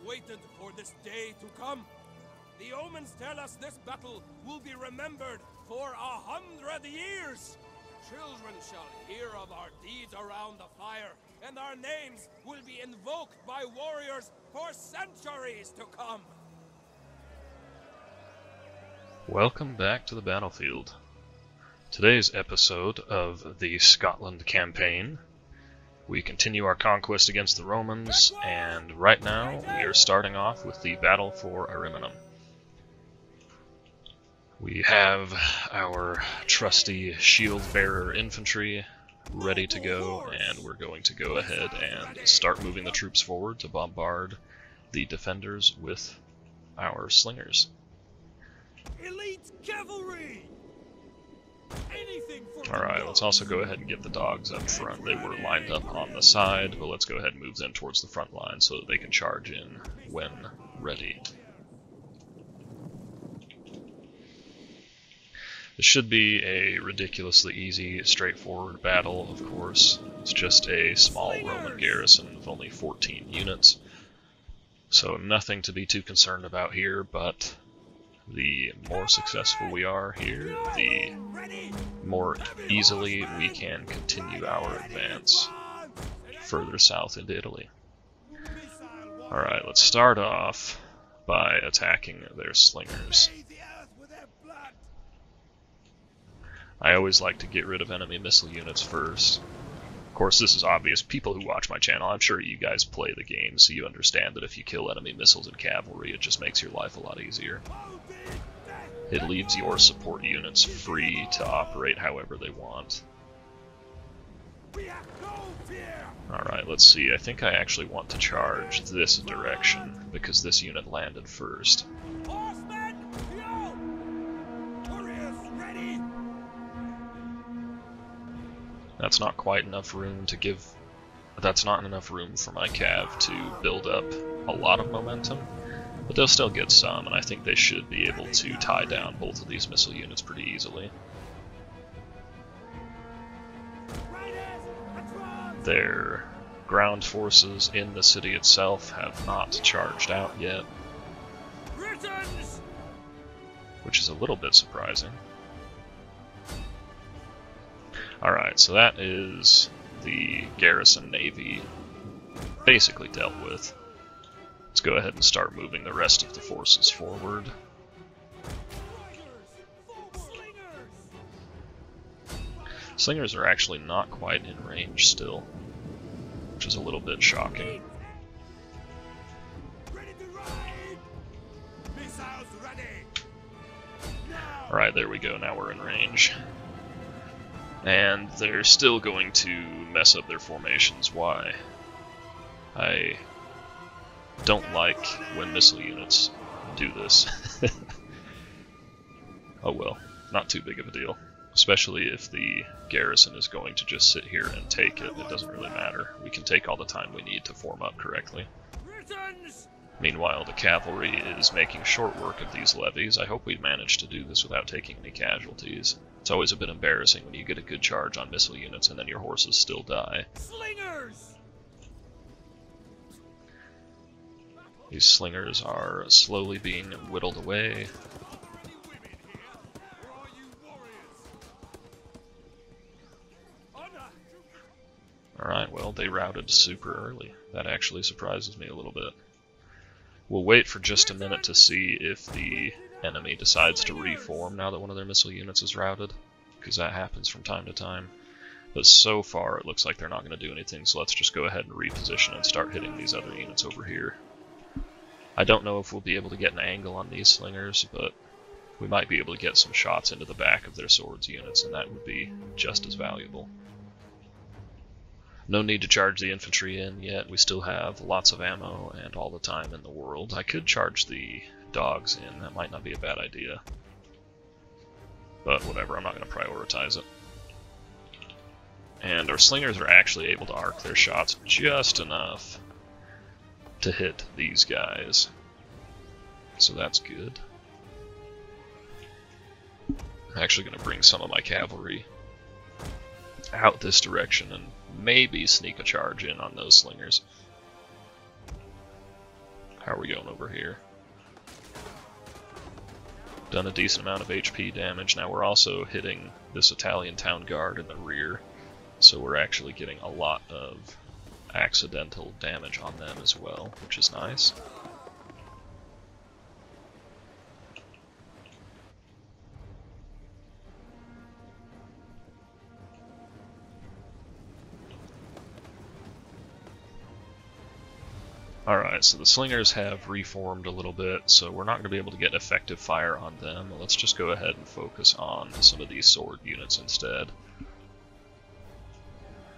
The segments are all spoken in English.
waited for this day to come. The omens tell us this battle will be remembered for 100 years. Children shall hear of our deeds around the fire, and our names will be invoked by warriors for centuries to come. Welcome back to the battlefield. Today's episode of the Scotland campaign, we continue our conquest against the Romans, and right now we are starting off with the battle for Ariminum. We have our trusty shield-bearer infantry ready to go, and we're going to go ahead and start moving the troops forward to bombard the defenders with our slingers. Elite cavalry! Alright, let's also go ahead and get the dogs up front. They were lined up on the side, but let's go ahead and move them towards the front line so that they can charge in when ready. This should be a ridiculously easy, straightforward battle, of course. It's just a small Roman garrison of only 14 units, so nothing to be too concerned about here, but the more successful we are here, the more easily we can continue our advance further south into Italy. Alright, let's start off by attacking their slingers. I always like to get rid of enemy missile units first. Of course, this is obvious. People who watch my channel, I'm sure you guys play the game, so you understand that if you kill enemy missiles and cavalry, it just makes your life a lot easier. It leaves your support units free to operate however they want. Alright, let's see. I think I actually want to charge this direction, because this unit landed first. That's not quite enough room to give... That's not enough room for my cav to build up a lot of momentum, but they'll still get some, and I think they should be able to tie down both of these missile units pretty easily. Their ground forces in the city itself have not charged out yet, which is a little bit surprising. Alright, so that is the garrison navy basically dealt with. Let's go ahead and start moving the rest of the forces forward. Slingers are actually not quite in range still, which is a little bit shocking. Alright, there we go, now we're in range. And they're still going to mess up their formations. Why? I don't like when missile units do this. Oh well, not too big of a deal. Especially if the garrison is going to just sit here and take it. It doesn't really matter. We can take all the time we need to form up correctly. Meanwhile, the cavalry is making short work of these levies. I hope we manage to do this without taking any casualties. It's always a bit embarrassing when you get a good charge on missile units and then your horses still die. Slingers! These slingers are slowly being whittled away. Alright, well, they routed super early. That actually surprises me a little bit. We'll wait for just a minute to see if the enemy decides to reform now that one of their missile units is routed, because that happens from time to time. But so far it looks like they're not going to do anything, so let's just go ahead and reposition and start hitting these other units over here. I don't know if we'll be able to get an angle on these slingers, but we might be able to get some shots into the back of their swords units, and that would be just as valuable. No need to charge the infantry in yet. We still have lots of ammo and all the time in the world. I could charge the dogs in. That might not be a bad idea. But whatever, I'm not going to prioritize it. And our slingers are actually able to arc their shots just enough to hit these guys. So that's good. I'm actually going to bring some of my cavalry out this direction and maybe sneak a charge in on those slingers. How are we going over here? Done a decent amount of HP damage. Now we're also hitting this Italian town guard in the rear, so we're actually getting a lot of accidental damage on them as well, which is nice. Alright, so the slingers have reformed a little bit, so we're not going to be able to get effective fire on them. Let's just go ahead and focus on some of these sword units instead.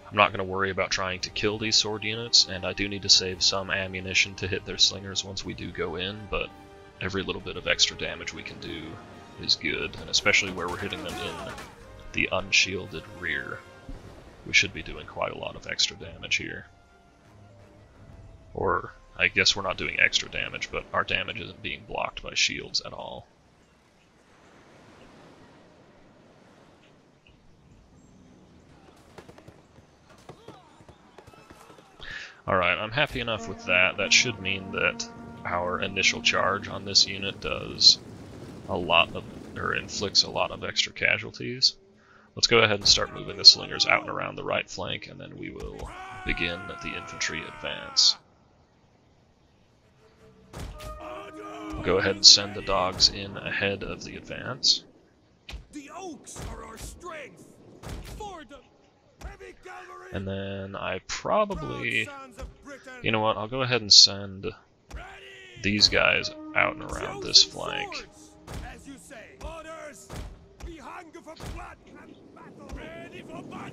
I'm not going to worry about trying to kill these sword units, and I do need to save some ammunition to hit their slingers once we do go in, but every little bit of extra damage we can do is good, and especially where we're hitting them in the unshielded rear. We should be doing quite a lot of extra damage here. Or, I guess we're not doing extra damage, but our damage isn't being blocked by shields at all. Alright, I'm happy enough with that. That should mean that our initial charge on this unit does a lot of, or inflicts a lot of extra casualties. Let's go ahead and start moving the slingers out and around the right flank, and then we will begin the infantry advance. Go ahead and send the dogs in ahead of the advance. The oaks are our strength. And then I probably, you know what, I'll go ahead and send these guys out and around this flank.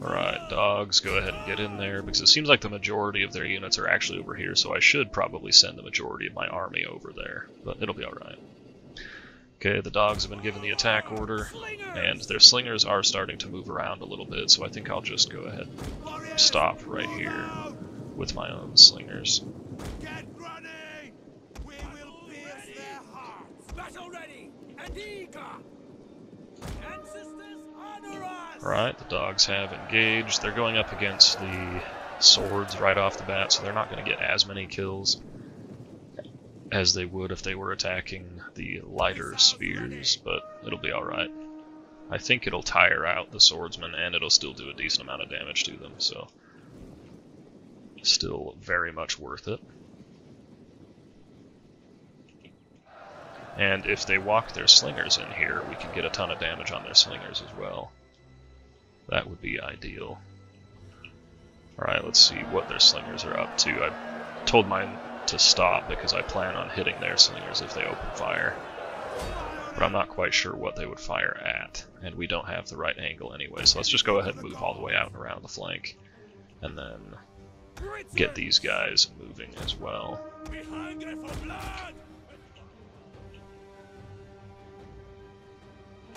Alright, dogs, go ahead and get in there, because it seems like the majority of their units are actually over here, so I should probably send the majority of my army over there, but it'll be alright. Okay, the dogs have been given the attack order, and their slingers are starting to move around a little bit, so I think I'll just go ahead and stop right here with my own slingers. Get running! We will pierce their hearts. Battle ready and eager. Ancestors honor us. Alright, the dogs have engaged. They're going up against the swords right off the bat, so they're not going to get as many kills as they would if they were attacking the lighter spears, but it'll be alright. I think it'll tire out the swordsmen, and it'll still do a decent amount of damage to them, so still very much worth it. And if they walk their slingers in here, we can get a ton of damage on their slingers as well. That would be ideal. Alright, let's see what their slingers are up to. I told mine to stop because I plan on hitting their slingers if they open fire. But I'm not quite sure what they would fire at, and we don't have the right angle anyway, so let's just go ahead and move all the way out and around the flank, and then get these guys moving as well.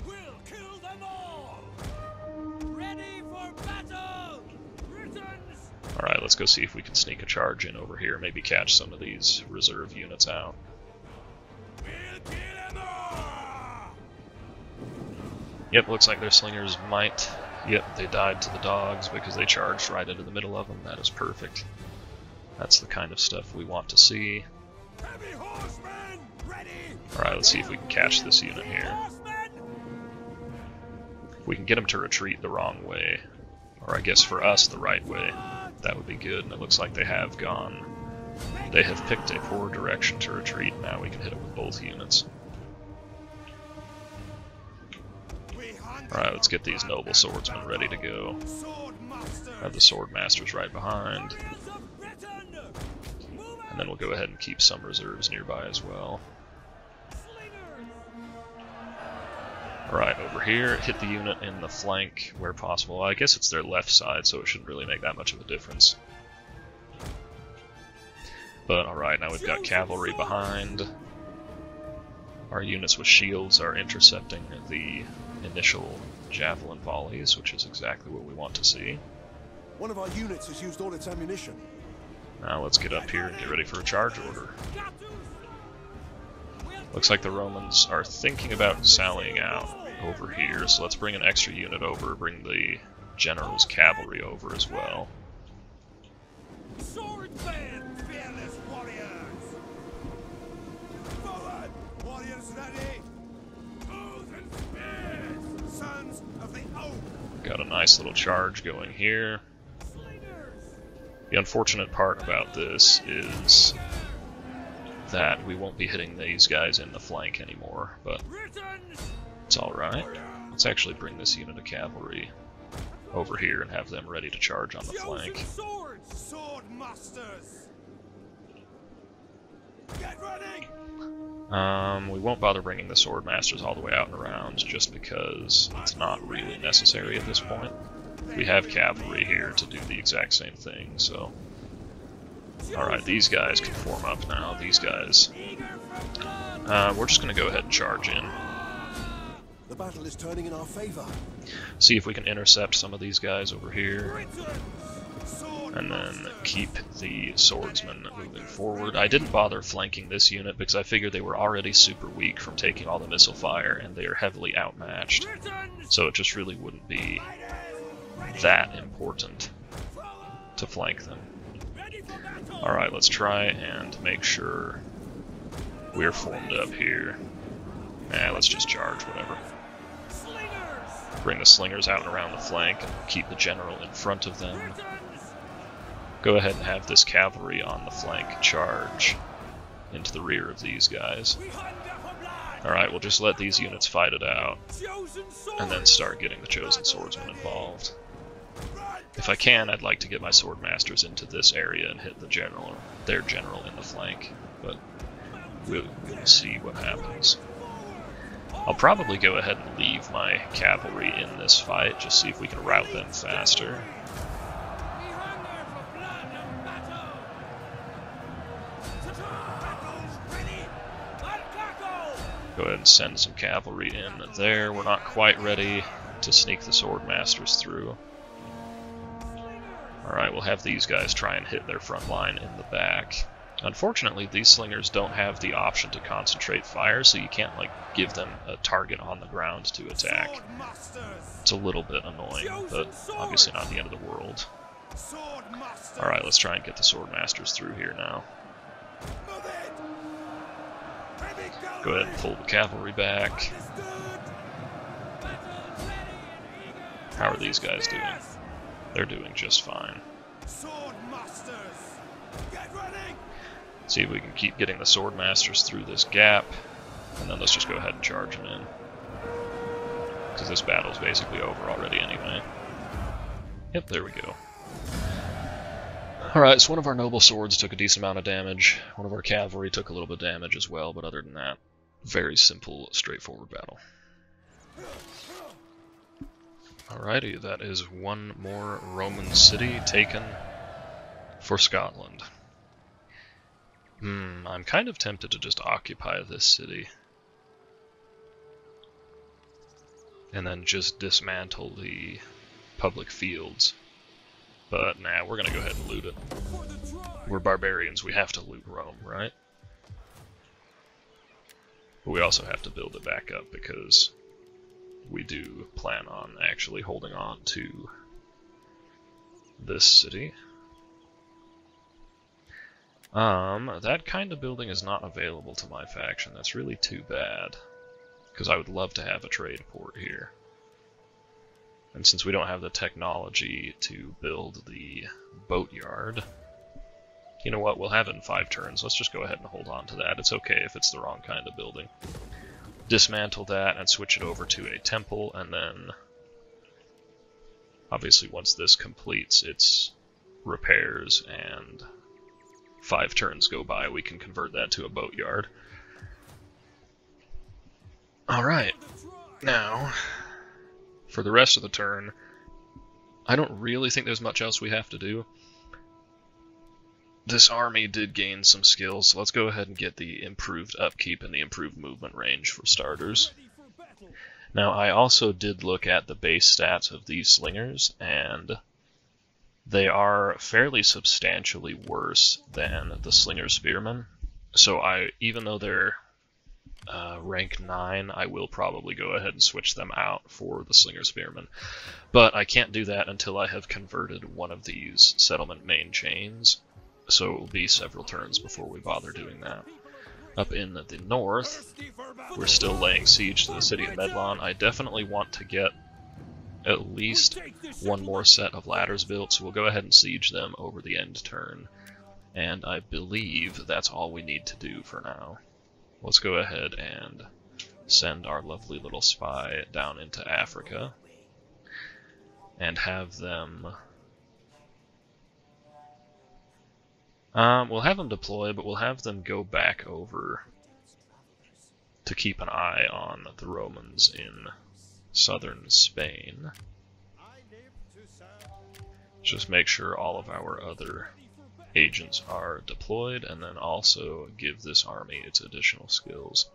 We'll kill them all. Ready for battle. Britons. Alright, let's go see if we can sneak a charge in over here, maybe catch some of these reserve units out. We'll kill them all. Yep, looks like their slingers might... Yep, they died to the dogs because they charged right into the middle of them. That is perfect. That's the kind of stuff we want to see. Heavy horsemen, ready. Alright, let's see if we can catch this unit here. If we can get them to retreat the wrong way, or I guess for us the right way, that would be good, and it looks like they have gone. They have picked a poor direction to retreat. Now we can hit it with both units. Alright, let's get these noble swordsmen ready to go. Have the sword masters right behind. And then we'll go ahead and keep some reserves nearby as well. Alright, over here, hit the unit in the flank where possible. I guess it's their left side, so it shouldn't really make that much of a difference. But alright, now we've got cavalry behind. Our units with shields are intercepting the initial javelin volleys, which is exactly what we want to see. One of our units has used all its ammunition. Now let's get up here and get ready for a charge order. Looks like the Romans are thinking about sallying out over here, so let's bring an extra unit over, bring the general's cavalry over as well. Swordsmen, fearless warriors. nice little charge going here. The unfortunate part about this is that we won't be hitting these guys in the flank anymore, but it's alright. Let's actually bring this unit of cavalry over here and have them ready to charge on the flank. Sword masters! Get ready! We won't bother bringing the sword masters all the way out and around, just because it's not really necessary at this point. We have cavalry here to do the exact same thing, so... Alright, these guys can form up now, these guys. We're just going to go ahead and charge in. The battle is turning in our favor. See if we can intercept some of these guys over here. And then keep the swordsmen moving forward. I didn't bother flanking this unit because I figured they were already super weak from taking all the missile fire, and they are heavily outmatched. So it just really wouldn't be that important to flank them. Alright, let's try and make sure we're formed up here. Let's just charge, whatever. Bring the slingers out and around the flank and keep the general in front of them. Go ahead and have this cavalry on the flank charge into the rear of these guys. Alright, we'll just let these units fight it out, and then start getting the chosen swordsmen involved. If I can, I'd like to get my sword masters into this area and hit their general in the flank, but we'll see what happens. I'll probably go ahead and leave my cavalry in this fight, just see if we can rout them faster. Go ahead and send some cavalry in there. We're not quite ready to sneak the sword masters through. Alright, we'll have these guys try and hit their front line in the back. Unfortunately, these slingers don't have the option to concentrate fire, so you can't give them a target on the ground to attack. It's a little bit annoying, but obviously not the end of the world. Alright, let's try and get the sword masters through here now. Go ahead and pull the cavalry back. How are these guys doing? They're doing just fine. See if we can keep getting the sword masters through this gap, and then let's just go ahead and charge them in. Because this battle's basically over already anyway. Yep, there we go. Alright, so one of our noble swords took a decent amount of damage. One of our cavalry took a little bit of damage as well, but other than that, very simple, straightforward battle. Alrighty, that is one more Roman city taken for Scotland. I'm kind of tempted to just occupy this city. And then just dismantle the public fields. But nah, we're gonna go ahead and loot it. We're barbarians, we have to loot Rome, right? But we also have to build it back up because we do plan on actually holding on to this city. That kind of building is not available to my faction. That's really too bad, because I would love to have a trade port here. And since we don't have the technology to build the boatyard, you know what, we'll have it in 5 turns. Let's just go ahead and hold on to that. It's okay if it's the wrong kind of building. Dismantle that and switch it over to a temple, and then obviously once this completes its repairs and 5 turns go by, we can convert that to a boatyard. Alright, now for the rest of the turn, I don't really think there's much else we have to do. This army did gain some skills, so let's go ahead and get the improved upkeep and the improved movement range for starters. Now, I also did look at the base stats of these slingers, and they are fairly substantially worse than the slinger spearmen. So even though they're rank 9, I will probably go ahead and switch them out for the slinger spearmen. But I can't do that until I have converted one of these settlement main chains. So it will be several turns before we bother doing that. Up in the north, we're still laying siege to the city of Medlon. I definitely want to get at least one more set of ladders built, so we'll go ahead and siege them over the end turn. And I believe that's all we need to do for now. Let's go ahead and send our lovely little spy down into Africa and have them... we'll have them deploy, but we'll have them go back over to keep an eye on the Romans in southern Spain. Just make sure all of our other agents are deployed, and then also give this army its additional skills.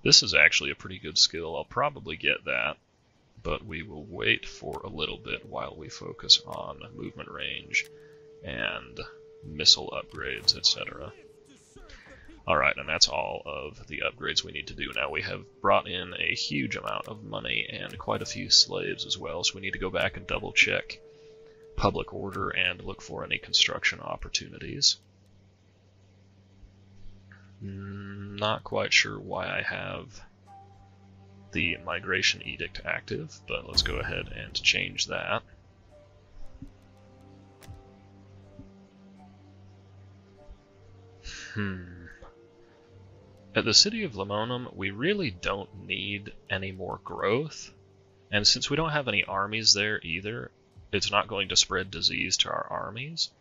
This is actually a pretty good skill. I'll probably get that, but we will wait for a little bit while we focus on movement range and missile upgrades, etc. Alright, and that's all of the upgrades we need to do. Now we have brought in a huge amount of money and quite a few slaves as well, so we need to go back and double check public order and look for any construction opportunities. Not quite sure why I have the migration edict active, but let's go ahead and change that. At the city of Lamonum, we really don't need any more growth, and since we don't have any armies there either, it's not going to spread disease to our armies.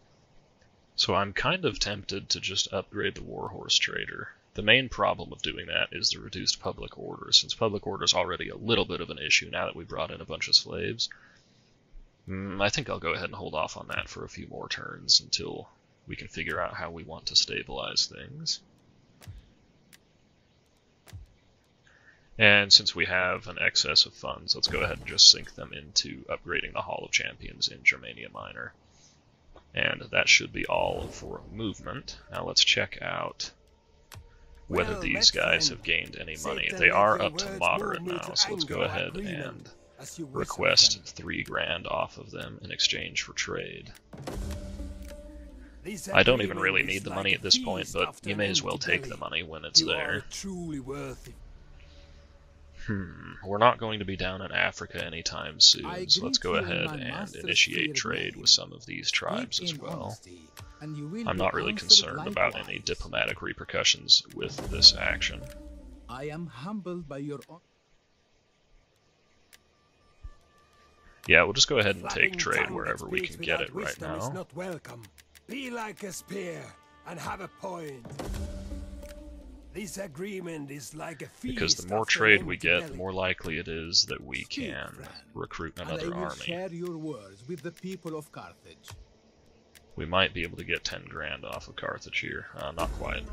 So I'm kind of tempted to just upgrade the Warhorse Trader. The main problem of doing that is the reduced public order, since public order is already a little bit of an issue now that we brought in a bunch of slaves. I think I'll go ahead and hold off on that for a few more turns until we can figure out how we want to stabilize things. And since we have an excess of funds, let's go ahead and just sink them into upgrading the Hall of Champions in Germania Minor. And that should be all for movement. Now let's check out whether these guys have gained any money. They are up to moderate now, so let's go ahead and request 3 grand off of them in exchange for trade. I don't even really need the money at this point, but you may as well take the money when it's there. We're not going to be down in Africa anytime soon, so let's go ahead and initiate trade with some of these tribes as well. I'm not really concerned about any diplomatic repercussions with this action. I am humbled by your... Yeah, we'll just go ahead and take trade wherever we can get it right now. Be like a spear and have a point. This agreement is like a feast. Because the more trade we get, the more likely it is that we can recruit another army. Share your words with the people of Carthage. We might be able to get 10 grand off of Carthage here. Not quite.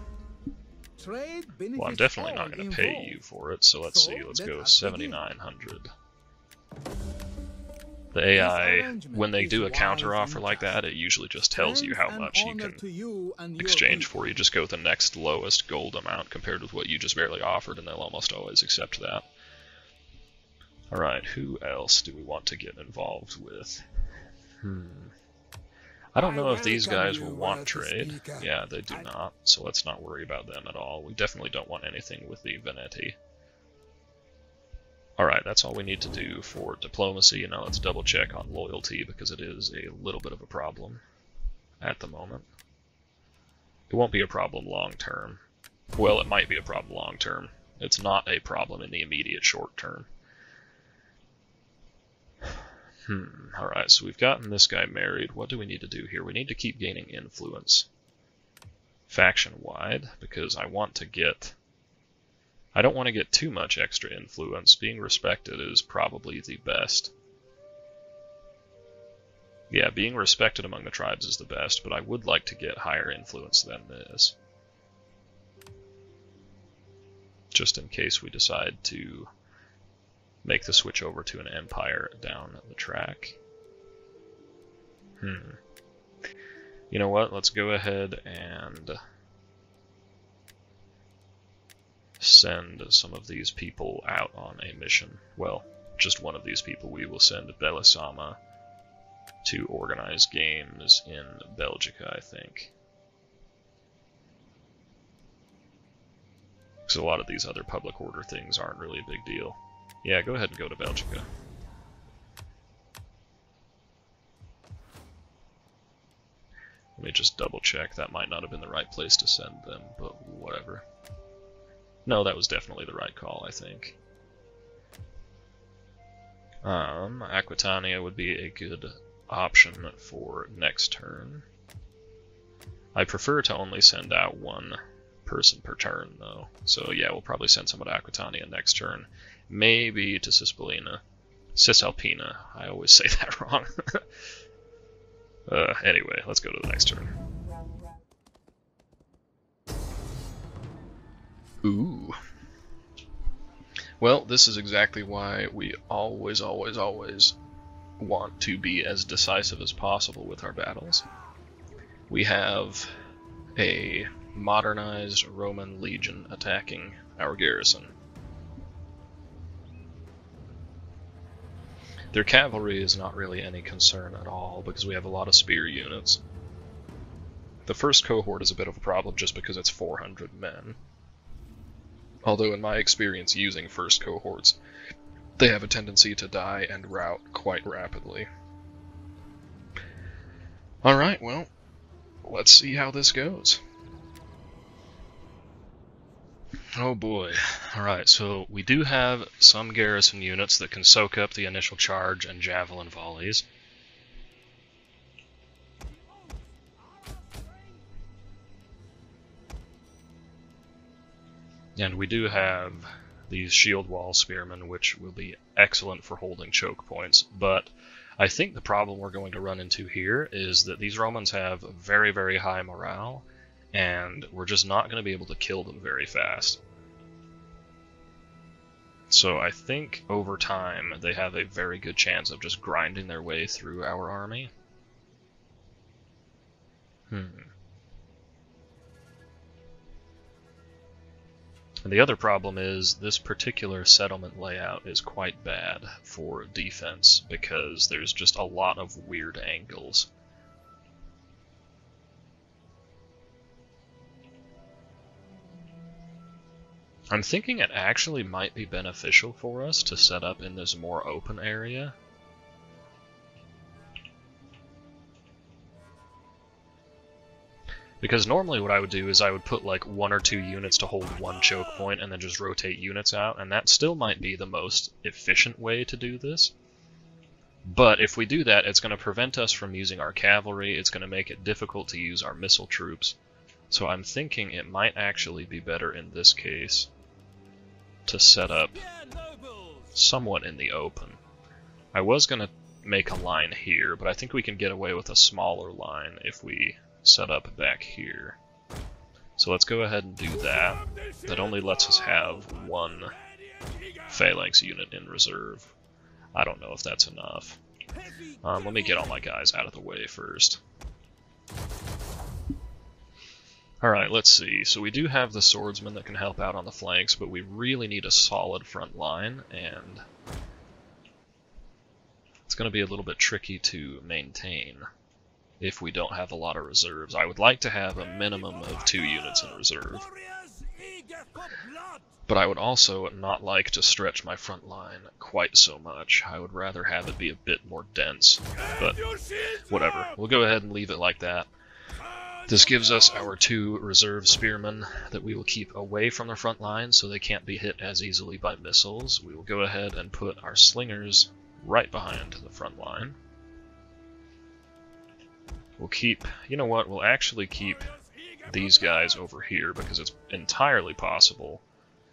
Well, I'm definitely not going to pay you for it, so let's see. Let's go 7,900. The AI, when they do a counter offer like that, it usually just tells you how much you can exchange for. You just go with the next lowest gold amount compared with what you just barely offered, and they'll almost always accept that. Alright, who else do we want to get involved with? I don't know if these guys will want trade. Yeah, they do not, so let's not worry about them at all. We definitely don't want anything with the Veneti. Alright, that's all we need to do for diplomacy, and now let's double check on loyalty, because it is a little bit of a problem at the moment. It won't be a problem long term. Well, it might be a problem long term. It's not a problem in the immediate short term. Alright, so we've gotten this guy married. What do we need to do here? We need to keep gaining influence faction-wide, because I want to get... I don't want to get too much extra influence. Being respected is probably the best. Yeah, being respected among the tribes is the best, but I would like to get higher influence than this. Just in case we decide to make the switch over to an empire down the track. You know what? Let's go ahead and send some of these people out on a mission. Well, just one of these people. We will send Belisama to organize games in Belgica, I think. Because a lot of these other public order things aren't really a big deal. Yeah, go ahead and go to Belgica. Let me just double check. That might not have been the right place to send them, but whatever. No, that was definitely the right call, I think. Aquitania would be a good option for next turn. I prefer to only send out one person per turn, though. So yeah, we'll probably send someone to Aquitania next turn. Maybe to Cisalpina. I always say that wrong. Anyway, let's go to the next turn. Ooh. Well, this is exactly why we always want to be as decisive as possible with our battles. We have a modernized Roman legion attacking our garrison. Their cavalry is not really any concern at all because we have a lot of spear units. The first cohort is a bit of a problem just because it's 400 men. Although in my experience using first cohorts, they have a tendency to die and rout quite rapidly. Alright, well, let's see how this goes. Oh boy. Alright, so we do have some garrison units that can soak up the initial charge and javelin volleys. And we do have these shield wall spearmen, which will be excellent for holding choke points, but I think the problem we're going to run into here is that these Romans have very, very high morale, and we're just not going to be able to kill them very fast. So I think over time they have a very good chance of just grinding their way through our army. And the other problem is this particular settlement layout is quite bad for defense because there's just a lot of weird angles. I'm thinking it actually might be beneficial for us to set up in this more open area. Because normally what I would do is I would put like 1 or 2 units to hold one choke point and then just rotate units out, and that still might be the most efficient way to do this. But if we do that, it's going to prevent us from using our cavalry, it's going to make it difficult to use our missile troops. So I'm thinking it might actually be better in this case to set up somewhat in the open. I was going to make a line here, but I think we can get away with a smaller line if we set up back here. So let's go ahead and do that. That only lets us have 1 phalanx unit in reserve. I don't know if that's enough. Let me get all my guys out of the way first. Alright, let's see. So we do have the swordsmen that can help out on the flanks, but we really need a solid front line, and it's going to be a little bit tricky to maintain if we don't have a lot of reserves. I would like to have a minimum of 2 units in reserve, but I would also not like to stretch my front line quite so much. I would rather have it be a bit more dense, but whatever. We'll go ahead and leave it like that. This gives us our 2 reserve spearmen that we will keep away from the front line so they can't be hit as easily by missiles. We will go ahead and put our slingers right behind the front line. We'll keep, you know what, we'll actually keep these guys over here because it's entirely possible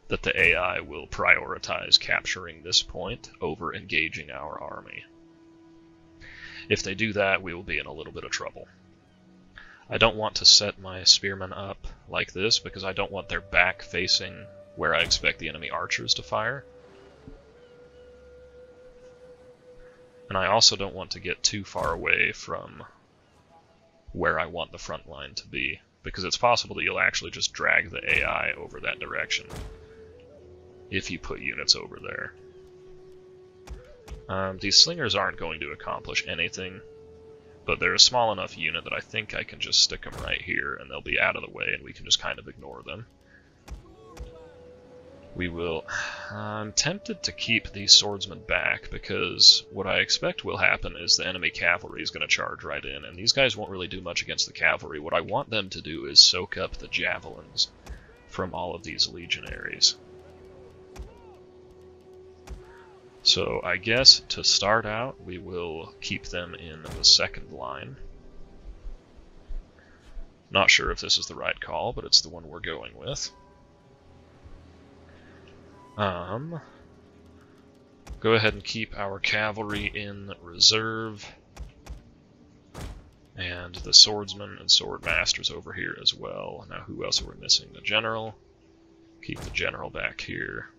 that the AI will prioritize capturing this point over engaging our army. If they do that, we will be in a little bit of trouble. I don't want to set my spearmen up like this because I don't want their back facing where I expect the enemy archers to fire. And I also don't want to get too far away from where I want the front line to be, because it's possible that you'll actually just drag the AI over that direction if you put units over there. These slingers aren't going to accomplish anything, but they're a small enough unit that I think I can just stick them right here and they'll be out of the way and we can just kind of ignore them. We will... I'm tempted to keep these swordsmen back, because what I expect will happen is the enemy cavalry is going to charge right in, and these guys won't really do much against the cavalry. What I want them to do is soak up the javelins from all of these legionaries. So I guess to start out, we will keep them in the second line. Not sure if this is the right call, but it's the one we're going with. Go ahead and keep our cavalry in reserve, and the swordsmen and sword masters over here as well. Now, who else are we missing? The general. Keep the general back here,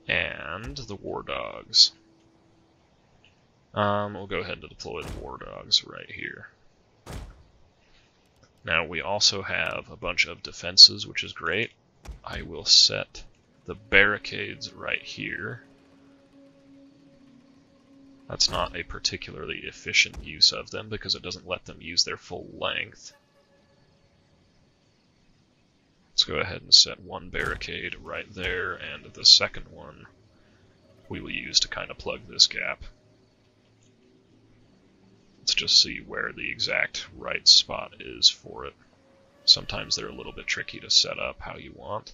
and the war dogs. We'll go ahead and deploy the war dogs right here. Now, we also have a bunch of defenses, which is great. I will set the barricades right here. That's not a particularly efficient use of them because it doesn't let them use their full length. Let's go ahead and set one barricade right there, and the second one we will use to kind of plug this gap. Let's just see where the exact right spot is for it. Sometimes they're a little bit tricky to set up how you want.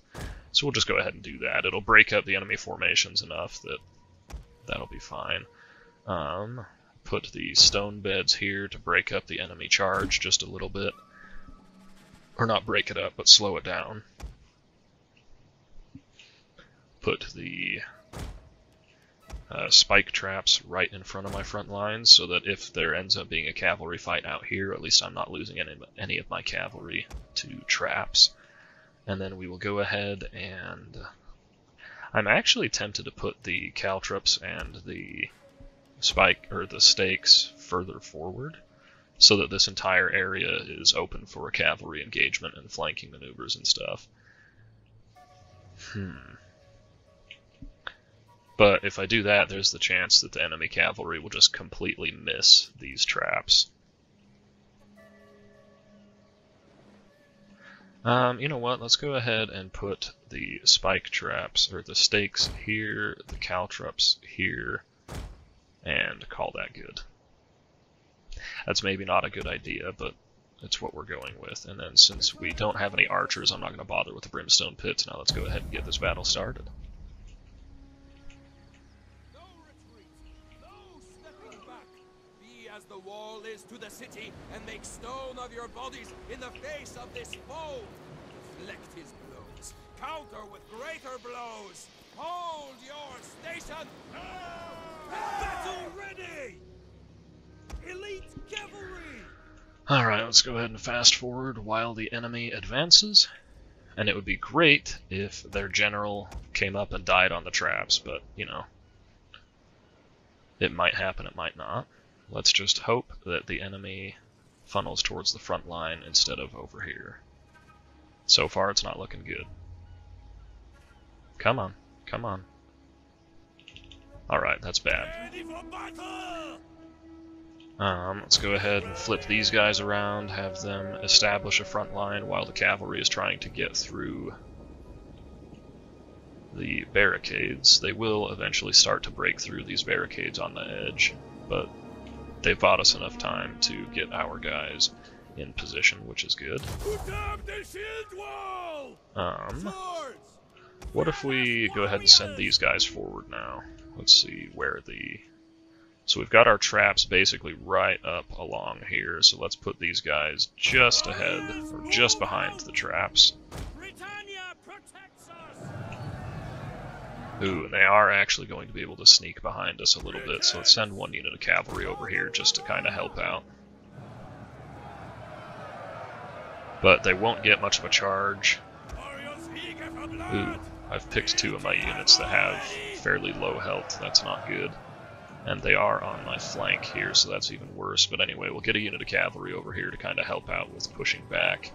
So we'll just go ahead and do that. It'll break up the enemy formations enough that that'll be fine. Put the stone beds here to break up the enemy charge just a little bit. Or not break it up, but slow it down. Put the spike traps right in front of my front lines, so that if there ends up being a cavalry fight out here, at least I'm not losing any of my cavalry to traps. And then we will go ahead and... I'm actually tempted to put the caltrops and the stakes further forward, so that this entire area is open for cavalry engagement and flanking maneuvers and stuff. But if I do that, there's the chance that the enemy cavalry will just completely miss these traps. You know what, let's go ahead and put the spike traps, or the stakes here, the caltrops here, and call that good. That's maybe not a good idea, but it's what we're going with. And then since we don't have any archers, I'm not going to bother with the brimstone pits. Now let's go ahead and get this battle started. No retreat, no stepping back. Be as the wall is to the city, and make stone of your bodies in the face of this foe. Deflect his blows, counter with greater blows. Hold your station. Battle ready! Elite cavalry! Alright, let's go ahead and fast forward while the enemy advances. And it would be great if their general came up and died on the traps, but, you know, it might happen, it might not. Let's just hope that the enemy funnels towards the front line instead of over here. So far, it's not looking good. Come on, come on. Alright, that's bad. Ready for battle! Let's go ahead and flip these guys around, have them establish a front line while the cavalry is trying to get through the barricades. They will eventually start to break through these barricades on the edge, but they've bought us enough time to get our guys in position, which is good. What if we go ahead and send these guys forward now? Let's see where the... So we've got our traps basically right up along here, so let's put these guys just ahead, or just behind the traps. Ooh, and they are actually going to be able to sneak behind us a little bit, so let's send one unit of cavalry over here just to kind of help out. But they won't get much of a charge. Ooh, I've picked two of my units that have fairly low health, that's not good. And they are on my flank here, so that's even worse. But anyway, we'll get a unit of cavalry over here to kind of help out with pushing back.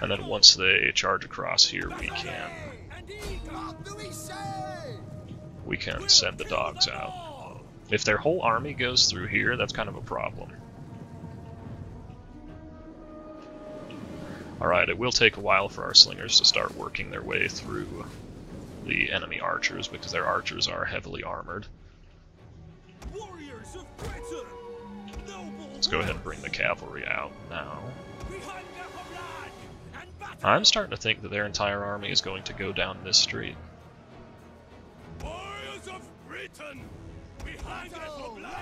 And then once they charge across here, we can send the dogs out. If their whole army goes through here, that's kind of a problem. Alright, it will take a while for our slingers to start working their way through the enemy archers, because their archers are heavily armored. Warriors of Britain, noble Let's go ahead and bring the cavalry out now. we hunger for blood and battle. I'm starting to think that their entire army is going to go down this street. Warriors of Britain, we hunger for blood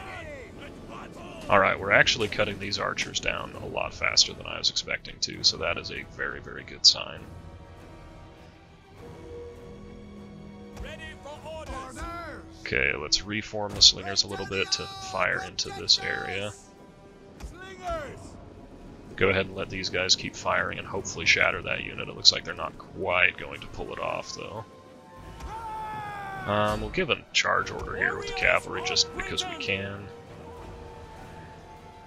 and battle. Alright, we're actually cutting these archers down a lot faster than I was expecting to, so that is a very, very good sign. Ready for orders. Okay, let's reform the slingers a little bit to fire into this area. Slingers. Go ahead and let these guys keep firing and hopefully shatter that unit. It looks like they're not quite going to pull it off, though. We'll give a charge order here with the cavalry just because we can.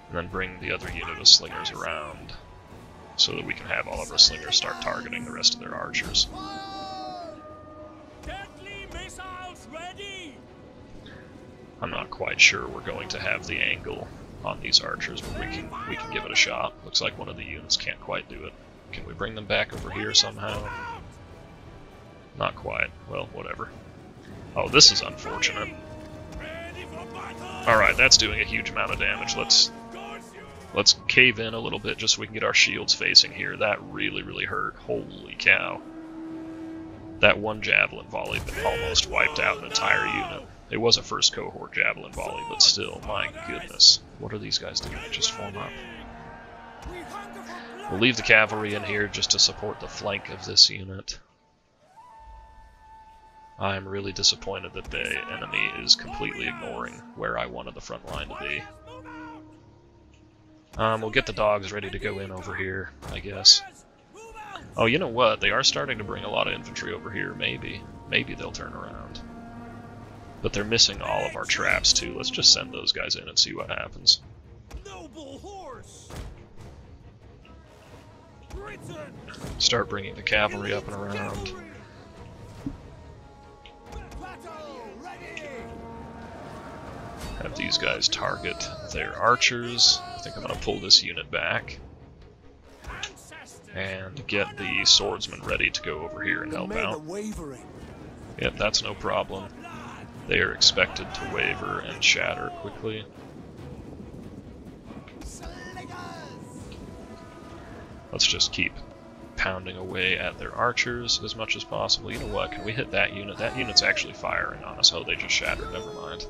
And then bring the other unit of slingers around so that we can have all of our slingers start targeting the rest of their archers. Deadly missiles ready. I'm not quite sure we're going to have the angle on these archers, but we can give it a shot. Looks like one of the units can't quite do it. Can we bring them back over here somehow? Not quite. Well, whatever. Oh, this is unfortunate. Ready for battle. Alright, that's doing a huge amount of damage. Let's cave in a little bit just so we can get our shields facing here. That really, really hurt. Holy cow. That one javelin volley almost wiped out an entire unit. It was a first cohort javelin volley, but still, my goodness. What are these guys doing? Just form up. We hunger for blood. We'll leave the cavalry in here just to support the flank of this unit. I'm really disappointed that the enemy is completely ignoring where I wanted the front line to be. We'll get the dogs ready to go in over here, I guess. Oh, you know what? They are starting to bring a lot of infantry over here, maybe. Maybe they'll turn around. But they're missing all of our traps, too. Let's just send those guys in and see what happens. Noble horse. Britain. Start bringing the cavalry up and around. Battle ready. Have these guys target their archers. I think I'm going to pull this unit back. And get the swordsmen ready to go over here and help out. Yep, that's no problem. They are expected to waver and shatter quickly. Let's just keep pounding away at their archers as much as possible. You know what? Can we hit that unit? That unit's actually firing on us. Oh, they just shattered. Never mind.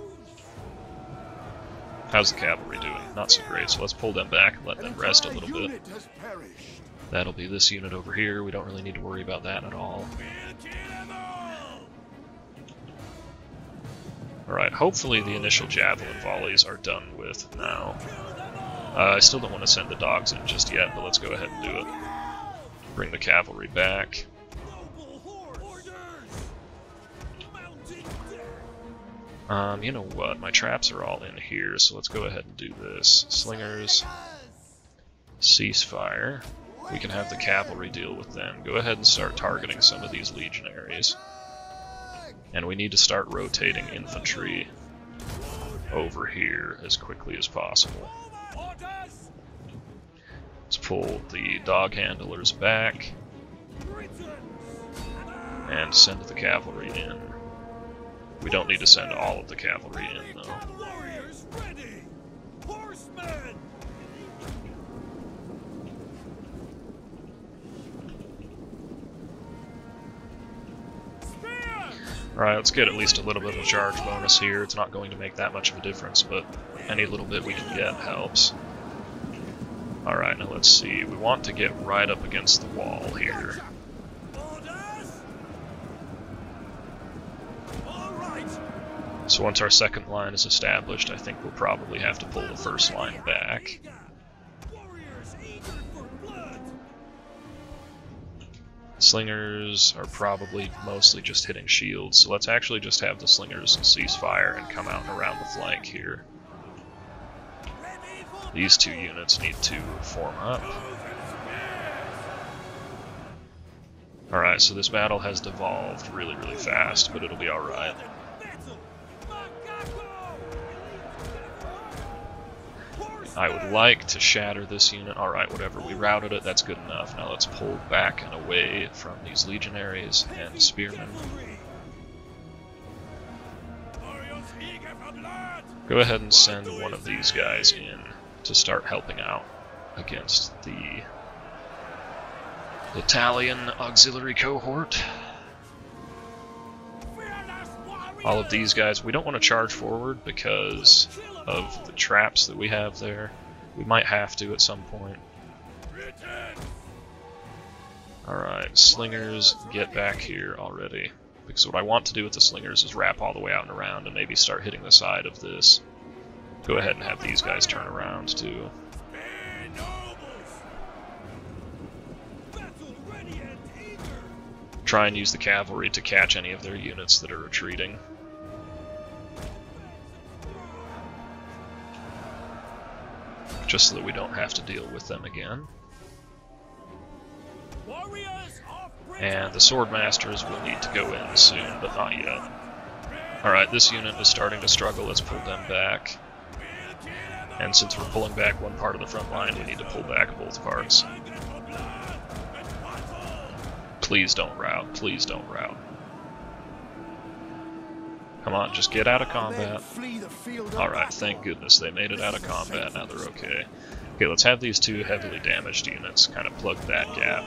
How's the cavalry doing? Not so great, so let's pull them back and let them rest a little bit. That'll be this unit over here. We don't really need to worry about that at all. Alright, hopefully the initial javelin volleys are done with now. I still don't want to send the dogs in just yet, but let's go ahead and do it. Bring the cavalry back. You know what? My traps are all in here, so let's go ahead and do this. Slingers, ceasefire. We can have the cavalry deal with them. Go ahead and start targeting some of these legionaries. And we need to start rotating infantry over here as quickly as possible. Let's pull the dog handlers back and send the cavalry in. We don't need to send all of the cavalry in, though. Warriors ready. Horsemen. Alright, let's get at least a little bit of a charge bonus here. It's not going to make that much of a difference, but any little bit we can get helps. Alright, now let's see. We want to get right up against the wall here. So once our second line is established, I think we'll probably have to pull the first line back. Slingers are probably mostly just hitting shields, so let's actually just have the slingers cease fire and come out and around the flank here. These two units need to form up. Alright, so this battle has devolved really, really fast, but it'll be alright. I would like to shatter this unit. Alright, whatever, we routed it, that's good enough. Now let's pull back and away from these legionaries and spearmen. Go ahead and send one of these guys in to start helping out against the Italian auxiliary cohort. All of these guys, we don't want to charge forward because of the traps that we have there. We might have to at some point. Alright, slingers, get back here already. Because what I want to do with the slingers is wrap all the way out and around and maybe start hitting the side of this. Go ahead and have these guys turn around too. Try and use the cavalry to catch any of their units that are retreating. Just so that we don't have to deal with them again. And the sword masters will need to go in soon, but not yet. Alright, this unit is starting to struggle, let's pull them back. And since we're pulling back one part of the front line, we need to pull back both parts. Please don't rout, please don't rout. Come on, just get out of combat. Alright, thank goodness they made it out of combat, now they're okay. Okay, let's have these two heavily damaged units kind of plug that gap.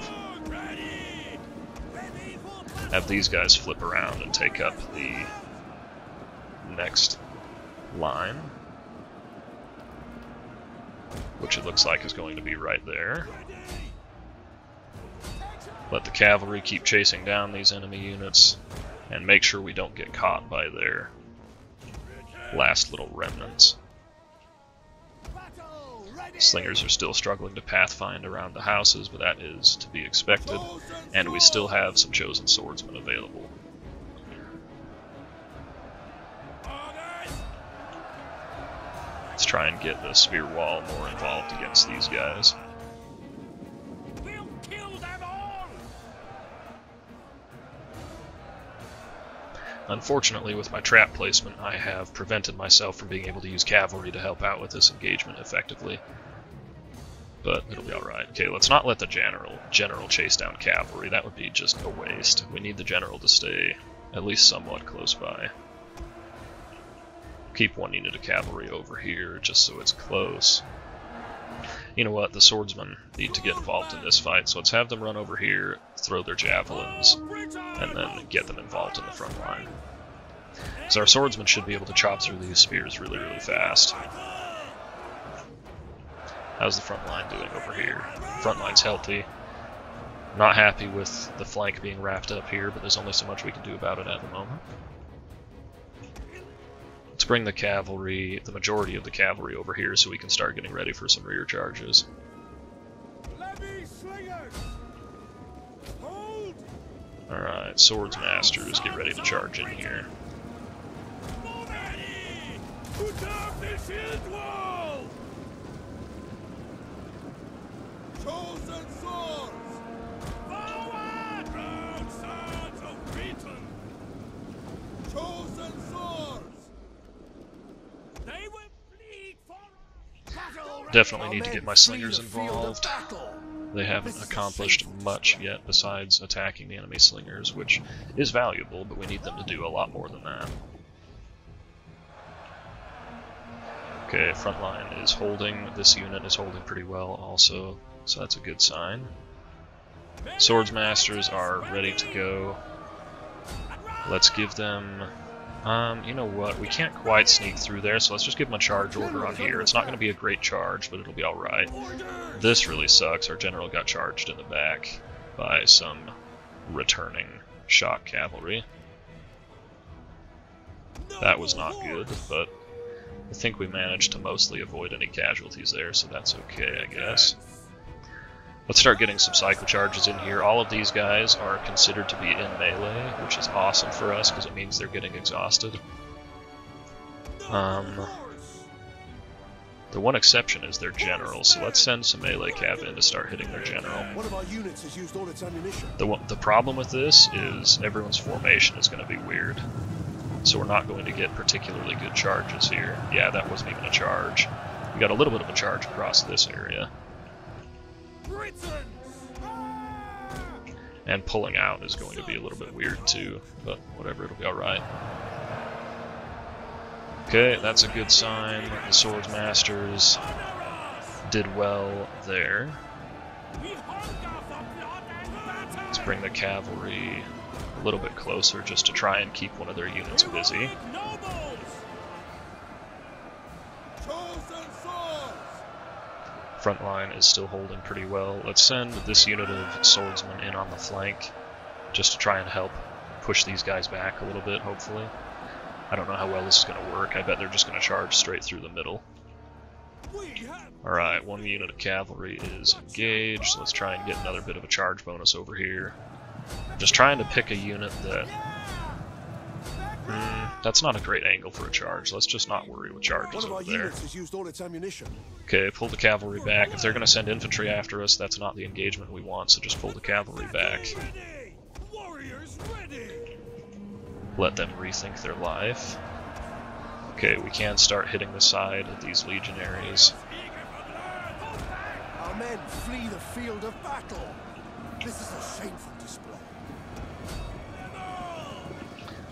Have these guys flip around and take up the next line, which it looks like is going to be right there. Let the cavalry keep chasing down these enemy units and make sure we don't get caught by their last little remnants. Slingers are still struggling to pathfind around the houses, but that is to be expected, and we still have some chosen swordsmen available. Let's try and get the spear wall more involved against these guys. Unfortunately, with my trap placement, I have prevented myself from being able to use cavalry to help out with this engagement effectively. But it'll be alright. Okay, let's not let the general chase down cavalry. That would be just a waste. We need the general to stay at least somewhat close by. Keep one unit of cavalry over here just so it's close. You know what? The swordsmen need to get involved in this fight, so let's have them run over here, throw their javelins, and then get them involved in the front line. Because our swordsmen should be able to chop through these spears really, really fast. How's the front line doing over here? Front line's healthy. Not happy with the flank being wrapped up here, but there's only so much we can do about it at the moment. Let's bring the cavalry, the majority of the cavalry over here so we can start getting ready for some rear charges. Alright, swords masters, get ready to charge in here. Chosen swords! Forward! Proud sons of Britain! Chosen swords! They will bleed for Definitely need to get my slingers involved. They haven't accomplished much yet besides attacking the enemy slingers, which is valuable, but we need them to do a lot more than that. Okay, front line is holding. This unit is holding pretty well also, so that's a good sign. Swords masters are ready to go. Let's give them... you know what, we can't quite sneak through there, so let's just give them a charge order on here. It's not going to be a great charge, but it'll be alright. This really sucks. Our general got charged in the back by some returning shock cavalry. That was not good, but I think we managed to mostly avoid any casualties there, so that's okay, I guess. Let's start getting some psycho charges in here. All of these guys are considered to be in melee, which is awesome for us because it means they're getting exhausted. The one exception is their general, so let's send some melee cav in to start hitting their general. One of our units has used all its ammunition. The problem with this is everyone's formation is going to be weird, so we're not going to get particularly good charges here. Yeah, that wasn't even a charge. We got a little bit of a charge across this area. And pulling out is going to be a little bit weird too, but whatever, it'll be alright. Okay, that's a good sign. The Swords Masters did well there. Let's bring the cavalry a little bit closer just to try and keep one of their units busy. Front line is still holding pretty well. Let's send this unit of swordsmen in on the flank just to try and help push these guys back a little bit, hopefully. I don't know how well this is going to work. I bet they're just going to charge straight through the middle. Alright, one unit of cavalry is engaged. Let's try and get another bit of a charge bonus over here. Just trying to pick a unit that... that's not a great angle for a charge. Let's just not worry with charges over there. Okay, pull the cavalry back. If they're going to send infantry after us, that's not the engagement we want, so just pull the cavalry back. Let them rethink their life. Okay, we can start hitting the side of these legionaries. Our men flee the field of battle. This is a shameful display.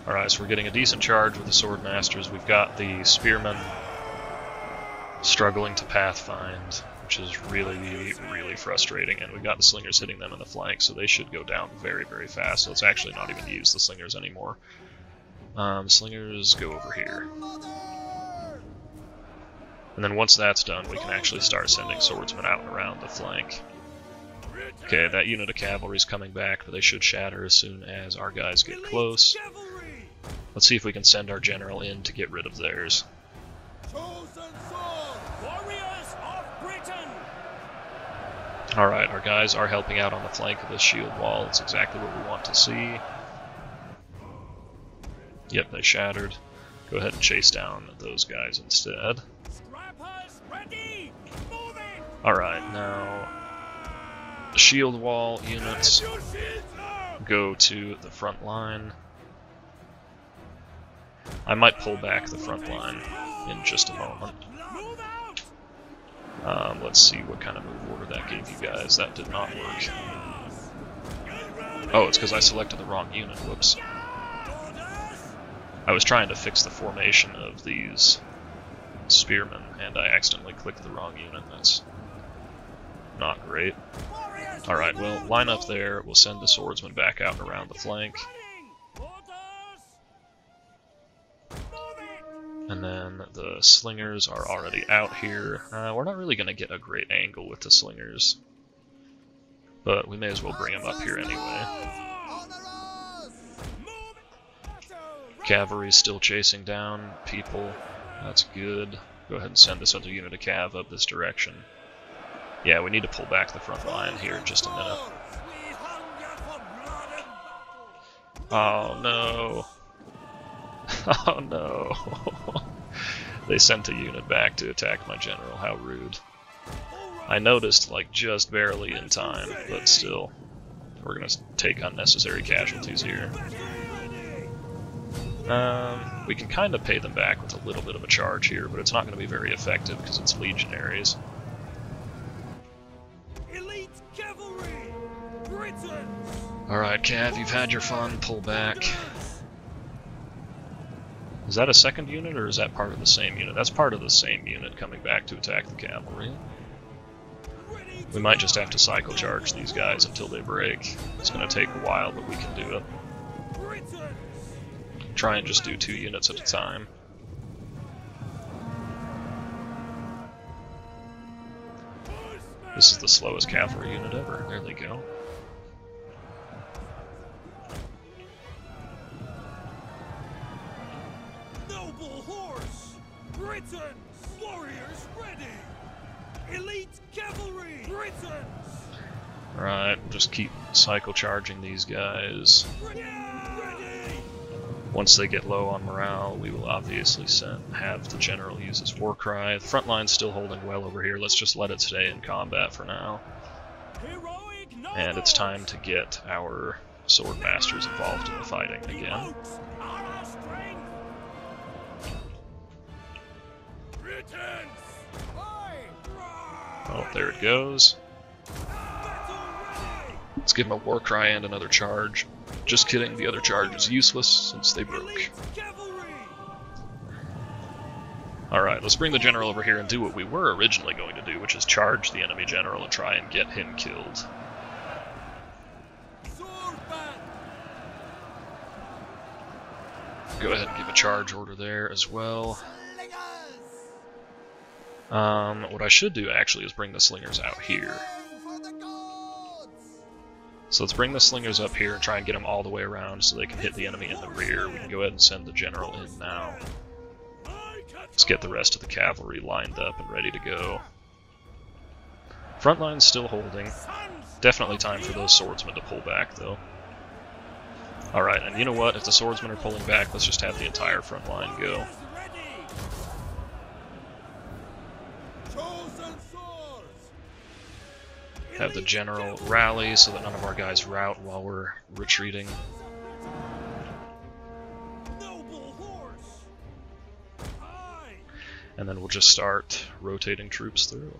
Alright, so we're getting a decent charge with the Sword Masters. We've got the Spearmen struggling to pathfind, which is really, really frustrating, and we've got the Slingers hitting them in the flank, so they should go down very, very fast. So let's actually not even use the Slingers anymore. Slingers go over here. And then once that's done, we can actually start sending swordsmen out and around the flank. Okay, that unit of cavalry is coming back, but they should shatter as soon as our guys get close. Let's see if we can send our general in to get rid of theirs. Alright, our guys are helping out on the flank of this shield wall. It's exactly what we want to see. Yep, they shattered. Go ahead and chase down those guys instead. Alright, now the shield wall units go to the front line. I might pull back the front line in just a moment. Let's see what kind of move order that gave you guys. That did not work. Oh, it's because I selected the wrong unit. Whoops. I was trying to fix the formation of these spearmen, and I accidentally clicked the wrong unit. That's not great. Alright, well, line up there. We'll send the swordsmen back out and around the flank. And then the slingers are already out here. We're not really going to get a great angle with the slingers, but we may as well bring them up here anyway. Cavalry's still chasing down people. That's good. Go ahead and send this other unit of cav up this direction. Yeah, we need to pull back the front line here in just a minute. Oh no. Oh no. They sent a unit back to attack my general. How rude. I noticed, like, just barely in time, but still. We're gonna take unnecessary casualties here. We can kind of pay them back with a little bit of a charge here, but it's not going to be very effective because it's legionaries. Alright, Cav, you've had your fun. Pull back. Is that a second unit, or is that part of the same unit? That's part of the same unit coming back to attack the cavalry. We might just have to cycle charge these guys until they break. It's going to take a while, but we can do it. Try and just do 2 units at a time. This is the slowest cavalry unit ever. There they go. Noble horse! Britons! Warriors ready! Elite cavalry! Britons! Alright, we'll just keep cycle charging these guys. Once they get low on morale, we will obviously have the general use his war cry. The front line's still holding well over here. Let's just let it stay in combat for now. And it's time to get our sword masters involved in the fighting again. Oh, there it goes. Let's give him a war cry and another charge. Just kidding, the other charge is useless since they broke. Alright, let's bring the general over here and do what we were originally going to do, which is charge the enemy general and try and get him killed. Go ahead and give a charge order there as well. What I should do actually is bring the slingers out here. So let's bring the slingers up here and try and get them all the way around so they can hit the enemy in the rear. We can go ahead and send the general in now. Let's get the rest of the cavalry lined up and ready to go. Front line's still holding. Definitely time for those swordsmen to pull back though. Alright, and you know what? If the swordsmen are pulling back, let's just have the entire front line go. Have the general rally so that none of our guys rout while we're retreating. And then we'll just start rotating troops through.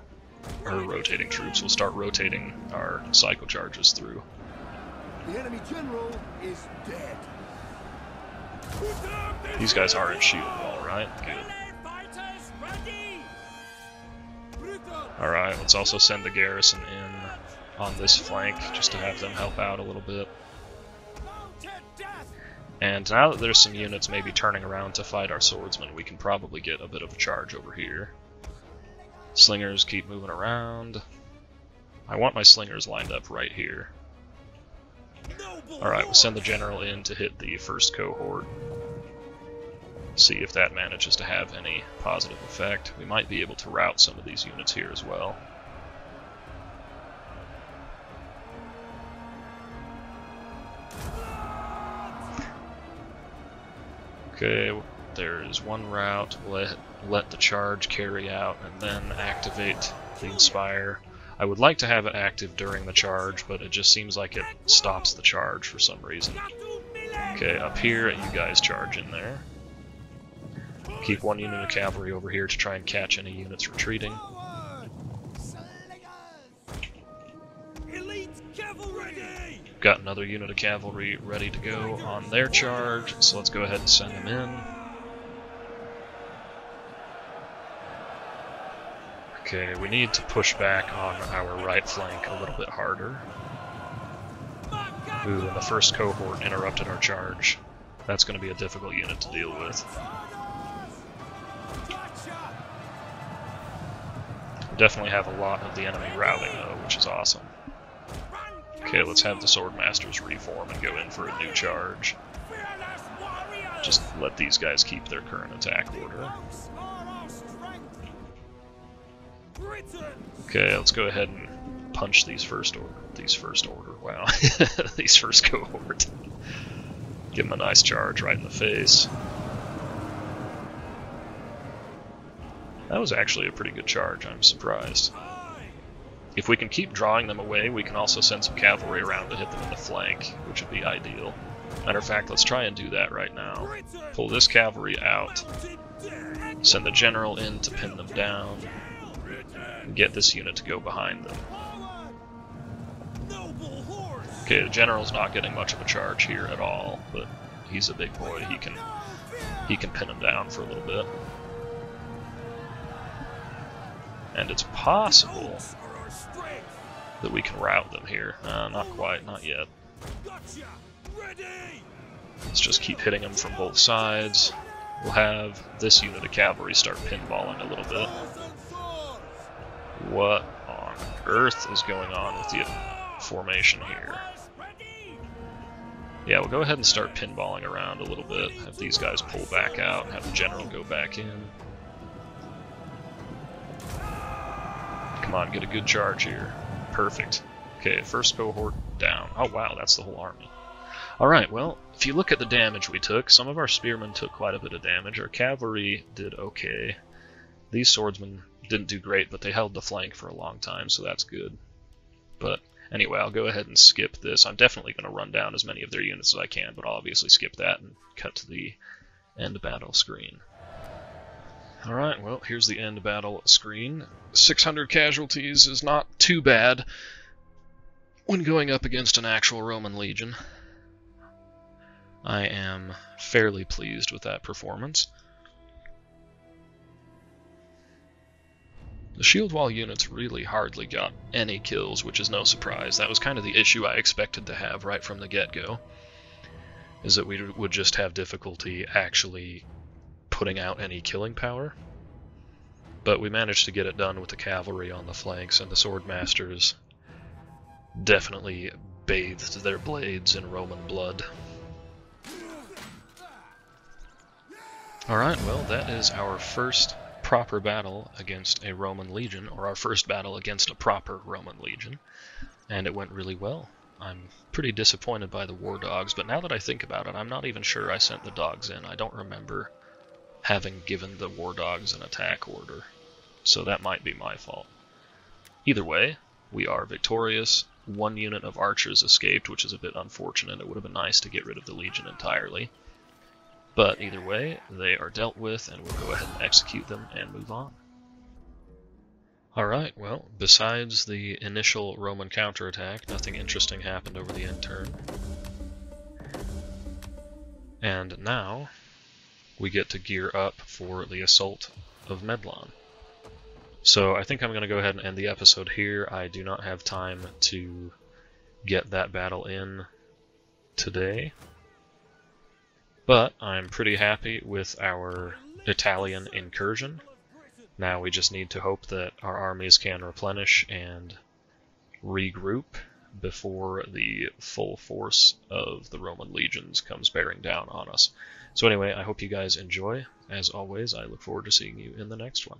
Or rotating troops, we'll start rotating our cycle charges through. The enemy general is dead. These guys are in shield wall, right? Good. Alright, let's also send the garrison in on this flank, just to have them help out a little bit. And now that there's some units maybe turning around to fight our swordsmen, we can probably get a bit of a charge over here. Slingers keep moving around. I want my slingers lined up right here. Alright, we'll send the general in to hit the first cohort. See if that manages to have any positive effect. We might be able to rout some of these units here as well. Okay, there is one rout. Let the charge carry out and then activate the Inspire. I would like to have it active during the charge, but it just seems like it stops the charge for some reason. Okay, up here, you guys charge in there. Keep one unit of cavalry over here to try and catch any units retreating. Got another unit of cavalry ready to go on their charge, so let's go ahead and send them in. Okay, we need to push back on our right flank a little bit harder. Ooh, and the first cohort interrupted our charge. That's going to be a difficult unit to deal with. We definitely have a lot of the enemy routing though, which is awesome. Okay, let's have the Swordmasters reform and go in for a new charge. Just let these guys keep their current attack order. Okay, let's go ahead and punch these first order. Wow, these first cohort. Give them a nice charge right in the face. That was actually a pretty good charge, I'm surprised. If we can keep drawing them away, we can also send some cavalry around to hit them in the flank, which would be ideal. Matter of fact, let's try and do that right now. Pull this cavalry out, send the general in to pin them down, and get this unit to go behind them. Okay, the general's not getting much of a charge here at all, but he's a big boy. He can pin him down for a little bit. And it's possible that we can rout them here. Not quite, not yet. Let's just keep hitting them from both sides. We'll have this unit of cavalry start pinballing a little bit. What on earth is going on with the formation here? Yeah, we'll go ahead and start pinballing around a little bit. Have these guys pull back out and have the general go back in. Come on, get a good charge here. Perfect. Okay, first cohort down. Oh wow, that's the whole army. Alright, well, if you look at the damage we took, some of our spearmen took quite a bit of damage. Our cavalry did okay. These swordsmen didn't do great, but they held the flank for a long time, so that's good. But anyway, I'll go ahead and skip this. I'm definitely going to run down as many of their units as I can, but I'll obviously skip that and cut to the end battle screen. Alright, well, here's the end battle screen. 600 casualties is not too bad when going up against an actual Roman legion. I am fairly pleased with that performance. The shield wall units really hardly got any kills, which is no surprise. That was kind of the issue I expected to have right from the get-go, is that we would just have difficulty actually putting out any killing power. But we managed to get it done with the cavalry on the flanks, and the swordmasters definitely bathed their blades in Roman blood. Alright, well, that is our first proper battle against a Roman legion, or our first battle against a proper Roman legion, and it went really well. I'm pretty disappointed by the war dogs, but now that I think about it, I'm not even sure I sent the dogs in. I don't remember having given the war dogs an attack order, so that might be my fault. Either way, we are victorious. One unit of archers escaped, which is a bit unfortunate. It would have been nice to get rid of the legion entirely. But either way, they are dealt with, and we'll go ahead and execute them and move on. Alright, well, besides the initial Roman counterattack, nothing interesting happened over the end turn. And now, we get to gear up for the assault of Medlon. So I think I'm going to go ahead and end the episode here. I do not have time to get that battle in today. But I'm pretty happy with our Italian incursion. Now we just need to hope that our armies can replenish and regroup before the full force of the Roman legions comes bearing down on us. So anyway, I hope you guys enjoy. As always, I look forward to seeing you in the next one.